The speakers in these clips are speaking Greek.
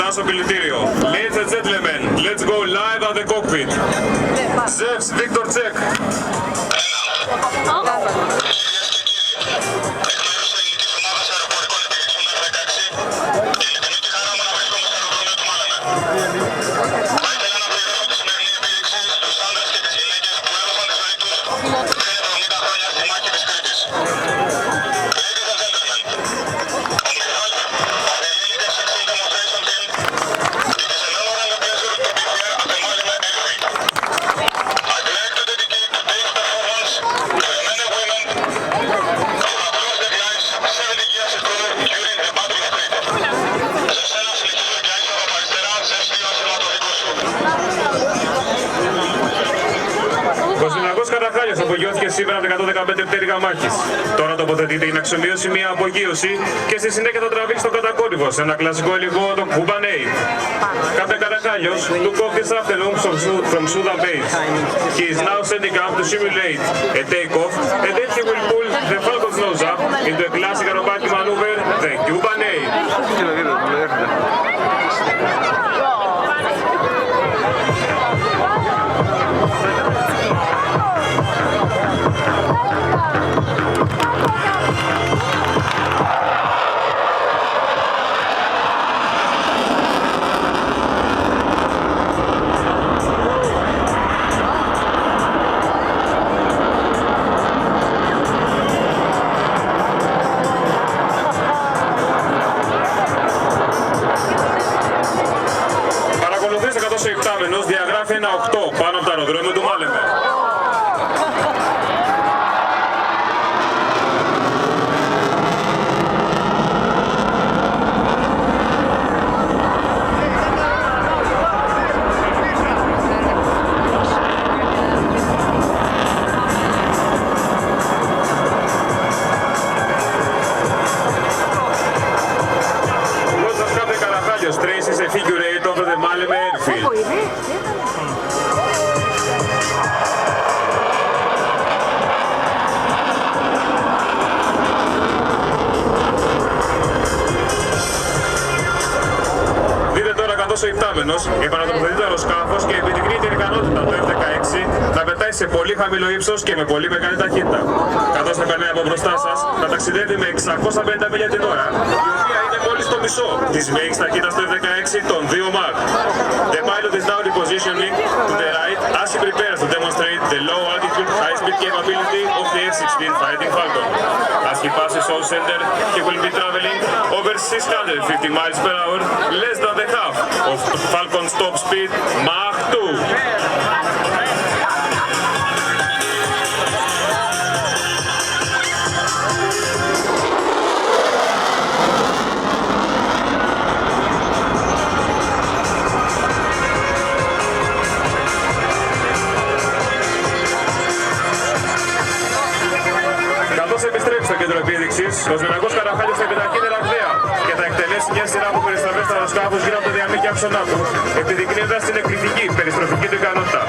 ξανά στο κηλητήριο. Ladies and gentlemen, let's go live at the cockpit. Zevs, Victor check. Απογειώθηκε σήμερα με 115 πτέρυγα μάχης. Τώρα τοποθετείται για να αξιομείωσει μια απογείωση και στη συνέχεια θα τραβήξει τον κατακόρυβο σε ένα κλασικό υλικό, το Cuba Nate. Captain Carajalios took off this afternoon from Sudan base. He is now setting up to simulate a takeoff and then he will pull the Falcon's nose up into a classic aerobatic maneuver, the Cuba Nate. Ο υπτάμενος διαγράφει ένα 8 πάνω από το αεροδρόμιο του Μάλεμε. Traces a figure 8 over the Maleme airfield. Δείτε τώρα καθώς ο υπτάμενος επανατοποθετεί το αεροσκάφος και επιδεικνύει την ικανότητα του F-16 να πετάει σε πολύ χαμηλό ύψος και με πολύ μεγάλη ταχύτητα. Καθώς θα περνάει από μπροστά σας, θα ταξιδεύει με 650 μίλια την ώρα, η οποία είναι μόλις το μισό της μέγιστης ταχύτητας του F-16 των 2 Mach. The pilot is now repositioning to the right as he prepares to demonstrate the low altitude high-speed capability of the F-16 Fighting Falcon. As he passes all center, he will be traveling over 650 miles per hour, less than the half of Falcon's top speed, Mach 2. Επιστρέψει στο κέντρο επίδειξης, ο Σμυρνακός Καραχάλιος θα επιταχύνει ραγδαία και θα εκτελέσει μια σειρά από περιστροφές στο αεροσκάφος γύρω από το διαμήκη άξονά του, επιδεικνύοντας την εκπληκτική περιστροφική του ικανότητα.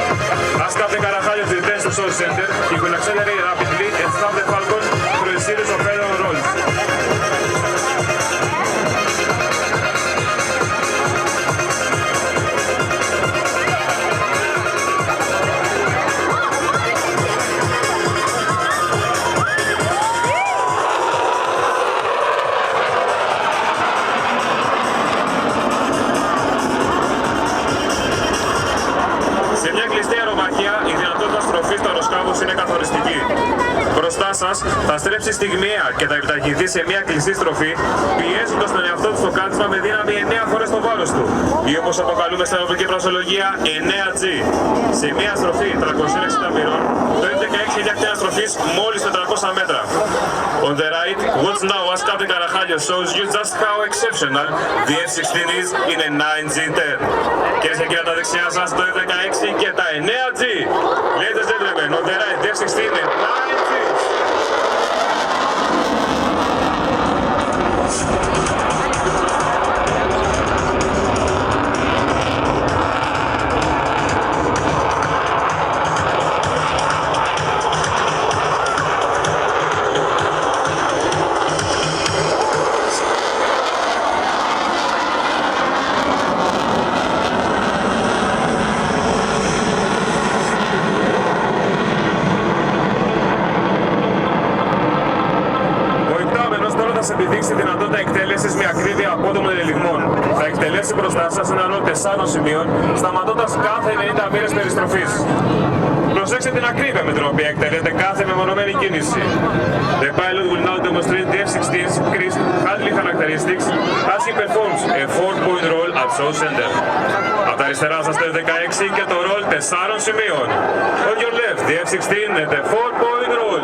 As Captain Carajalios returns to Source Center, he will accelerate rapidly and stop the Falcon through a series of head-on rolls. Είναι καθοριστική. Μπροστά σας θα στρέψει στιγμιαία και θα επιταχυνθεί σε μια κλειστή στροφή, πιέζοντας τον εαυτό του στο κάθισμα με δύναμη 9 φορές το βάρος του, ή όπως αποκαλούμε στην αεροπλοϊκή φρασολογία 9G. Σε μια στροφή 360 μοιρών, το F-16 έχει μια στροφή μόλις 400 μέτρα. On the right, watch now as Captain Carajalios shows you just how exceptional the F-16 is in a 9G turn. Κυρίες και κύριοι, τα δεξιά σας το F-16 και τα 9G. Ladies and gentlemen, on the right, the F-16 είναι 9G. σας επιδείξει τη δυνατότητα εκτέλεσης με ακρίβεια απότομων ελιγμών. Θα εκτελέσει μπροστά σας ένα ρολ 4 σημείων, σταματώντας κάθε 90 μοίρες περιστροφής. Προσέξτε την ακρίβεια με την οποία εκτελείται κάθε μεμονωμένη κίνηση. The pilot will now demonstrate the F-16's crisp handling characteristics as he performs a 4-point roll at show center. Από τα αριστερά σας το F-16 και το roll 4 σημείων. On your left, the F-16 and the 4-point roll.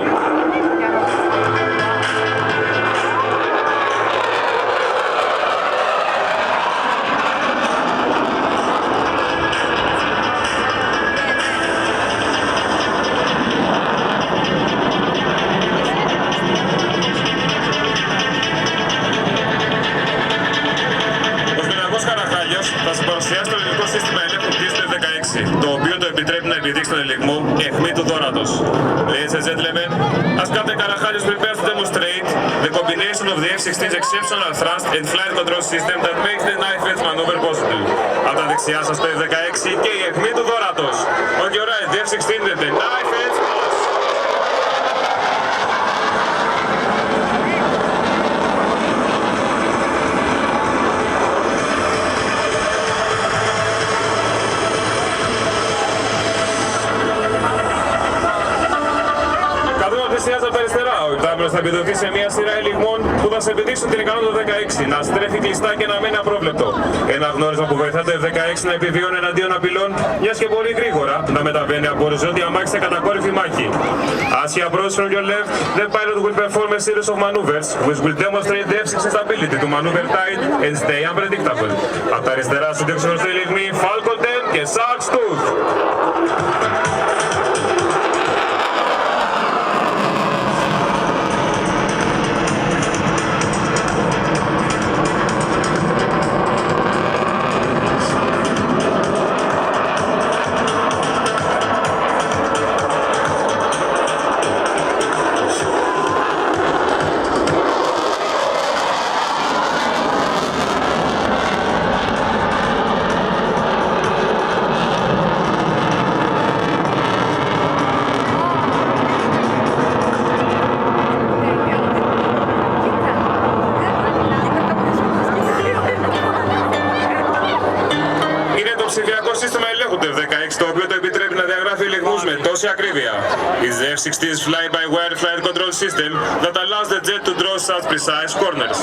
Θα σας παρουσιάσει το ελληνικό σύστημα ελέγχου πτήσης του F-16, το οποίο το επιτρέπει να επιδείξει τον ελιγμό αιχμή του δώρατος. Ladies and gentlemen, as Captain Karachalios prepares to demonstrate the combination of the F-16's exceptional thrust and flight control system that makes the knife edge maneuver possible. Από τα δεξιά σας το F-16 και η αιχμή του δώρατος. On your right, the F-16 with the knife edge. Από τα αριστερά, ο υπτάμενος θα επιδοθεί σε μια σειρά ελιγμών που θα σε επιδείξουν την ικανότητα του 16 να στρέφει κλειστά και να μένει απρόβλεπτο. Ένα γνώρισμα που βοηθά το F-16 να επιβιώνει εναντίον απειλών, μιας και πολύ γρήγορα να μεταβαίνει από οριζόντια μάχη σε κατακόρυφη μάχη. As he approaches from your left, the pilot will perform a series of maneuvers which will demonstrate the F-16's ability to maneuver tight and stay unpredictable. Από τα αριστερά σου δείξουν γνωστή ελιγμή Falcon 10 και Shark's Tooth. Ψηφιακό σύστημα ελέγχου του F-16, το οποίο το επιτρέπει να διαγράφει ελιγμούς με τόση ακρίβεια. Is the F-16's fly-by-wire flight control system that allows the jet to draw such precise corners.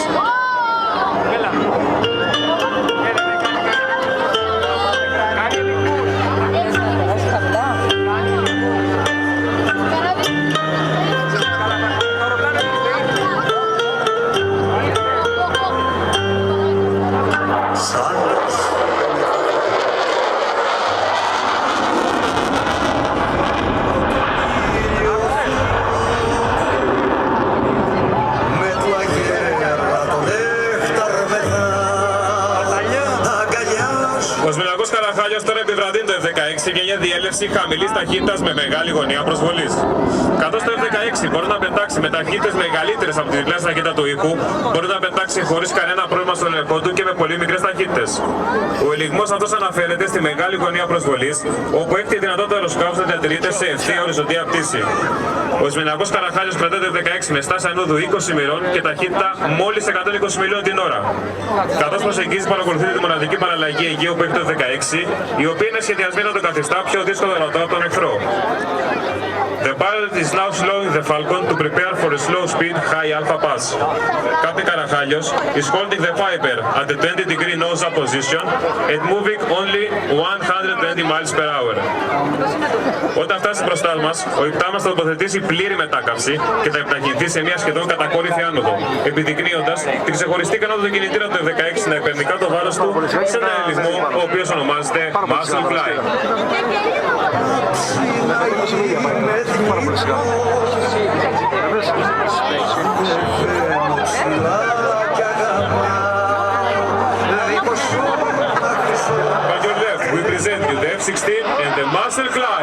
Ο Σμυρνιακός Καραχάλιος τώρα επιβραδύνει το F-16 και μια διέλευση χαμηλής ταχύτητας με μεγάλη γωνία προσβολής. Καθώς το F-16 μπορεί να πετάξει με ταχύτητες μεγαλύτερες από τη διπλάσια ταχύτητα του ήχου, μπορεί να πετάξει χωρίς κανένα πρόβλημα στον ελεγχό του και με πολύ μικρές ταχύτητες. Ο ελιγμός αυτός αναφέρεται στη μεγάλη γωνία προσβολής, όπου έχει τη δυνατότητα αεροσκάφους να διατηρείται σε ευθεία οριζοντία πτήση. Ο Σμυρνιακός Καραχάλιος κρατάει το F-16 με στάση ανόδου 20 μοιρών και ταχύτητα μόλις 120 μιλίων την ώρα. Καθώς προσεγγίζει, παρακολουθείτε τη μοναδική παραλλαγή αιγαίου που έχει το F-16, η οποία είναι σχεδιασμένη να τον καθιστά πιο δύσκολο να ρωτάω τον εχθρό. The pilot is now slowing the Falcon to prepare for a slow speed high alpha pass. Captain Karachalios is holding the Viper at the 20-degree nose-up position and moving only 120 miles per hour. Όταν φτάσει μπροστά μας, ο υπτάμενος θα τοποθετήσει πλήρη μετάκαμψη και θα επιταχυνθεί σε μια σχεδόν κατακόρυφη άνοδο, επιδεικνύοντας την ξεχωριστή ικανότητα του κινητήρα του F-16 να υπερνικά το βάρος του σε ένα ελιγμό ο οποίος ονομάζεται Muscle Fly. Πάρα πολύ σιγά. On your left, we present you the F-16 and the Muscle Fly.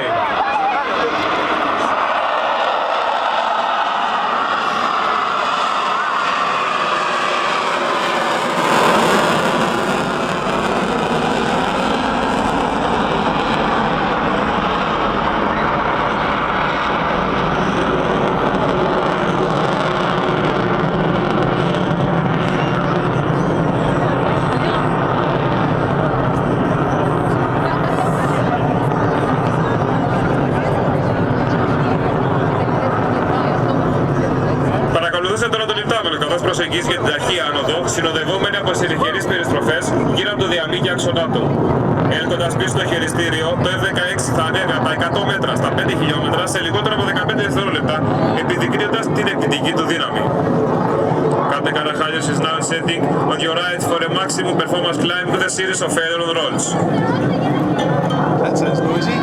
εγγύς για την ταχεία άνοδο, συνοδευόμενη από συνεχερείς περιστροφές γύρω από το διαμήκη άξονά του. Έλκοντας πίσω το χειριστήριο, το F-16 θα ανέβει από τα 100 μέτρα στα 5 χιλιόμετρα σε λιγότερο από 15 δευτερόλεπτα, επιδεικνύοντας την εκρηκτική του δύναμη. Captain Karachalios is now setting on your right for a maximum performance climb with a series of aileron rolls. That sounds noisy.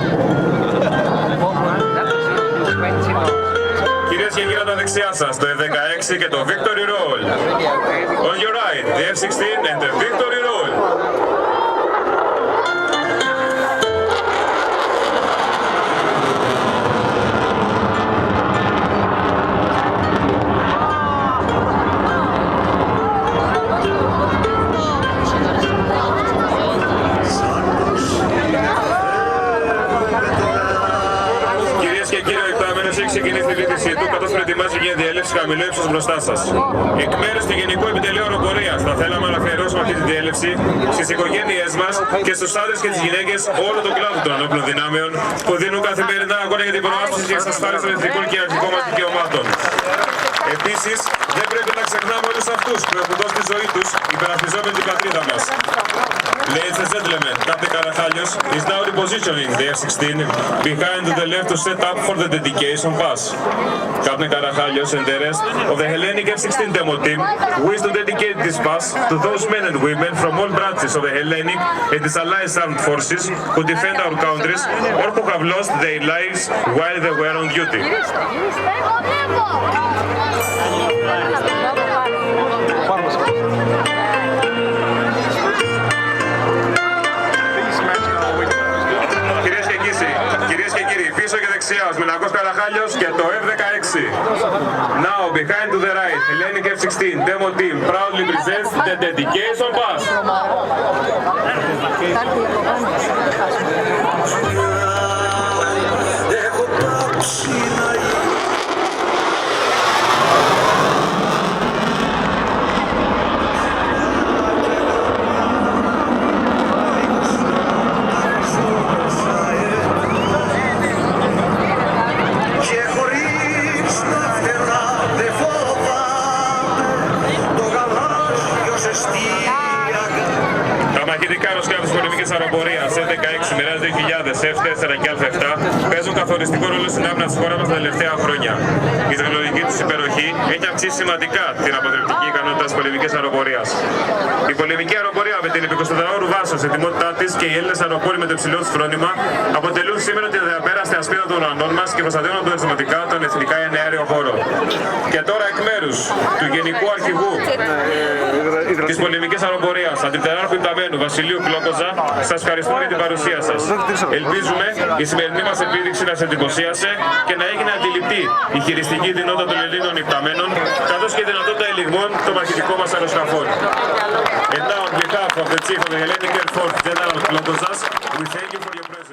Κυρίες και κύριοι, τα δεξιά σας, το F-16 και το Victory Roll. On your right, the F-16 and the Victory Roll. Ξεκινήσει τη λύτησή του καθώς προετοιμάζει για διέλευση χαμηλού ύψους μπροστά σας. Εκ μέρους του Γενικού Επιτελείου Αεροπορίας θα θέλαμε να αφιερώσουμε αυτή τη διέλευση στις οικογένειές μας και στους άντρες και τις γυναίκες όλων των κλάδων των ενόπλων δυνάμεων που δίνουν καθημερινά αγώνα για την προάσπιση και εξασφάλιση των εθνικών και αρχικών μας δικαιωμάτων. Επίσης, δεν πρέπει να ξεχνάμε όλους αυτούς που έχουν δώσει τη ζωή τους υπερασπιζόμενοι την πατρίδα μας. Ladies and gentlemen, Captain Karachalios is now repositioning the F-16 behind to the left to set up for the dedication pass. Captain Karachalios and the rest of the Hellenic F-16 demo team wish to dedicate this pass to those men and women from all branches of the Hellenic and its allied armed forces who defend our countries or who have lost their lives while they were on duty. Κυρίες και κύριοι, πίσω και δεξιά ο Σμινακός Καραχάλιος και το F-16. Now, behind to the right, Hellenic F-16 demo team proudly presents the dedication pass. Μαχητικά αεροσκάφη της πολεμικής αεροπορίας F-16, Mirage 2000, F-4 και Α-7 παίζουν καθοριστικό ρόλο στην άμυνα της χώρας μας τα τελευταία χρόνια. Η τεχνολογική τους υπεροχή έχει αυξήσει σημαντικά την αποτρεπτική ικανότητα της πολεμικής αεροπορίας. Η πολεμική αεροπορία με την 24ωρου βάσεως ετοιμότητά της και οι Έλληνες αεροπόροι με το υψηλό τους φρόνημα αποτελούν σήμερα την διαπέραστη ασπίδα των ουρανών μας και προστατεύουν αποτελεσματικά τον εθνικά εναέριο χώρο. Και τώρα εκ μέρους του Γενικού Αρχηγού της πολεμικής αεροπορίας, Αντιπτεράρχου Υπταμένου Βασιλείου Κλόκοζα, σας ευχαριστούμε για την παρουσία σας. Ελπίζουμε η σημερινή μας επίδειξη να σας εντυπωσίασε και να έγινε αντιληπτή η χειριστική δυνατότητα των Ελλήνων υπταμένων, καθώς και η δυνατότητα ελιγμών των μαχητικών μας αεροσκαφών. And now, on behalf of the Chief of the Hellenic Air Force, General Klokosas, we thank you for your presence.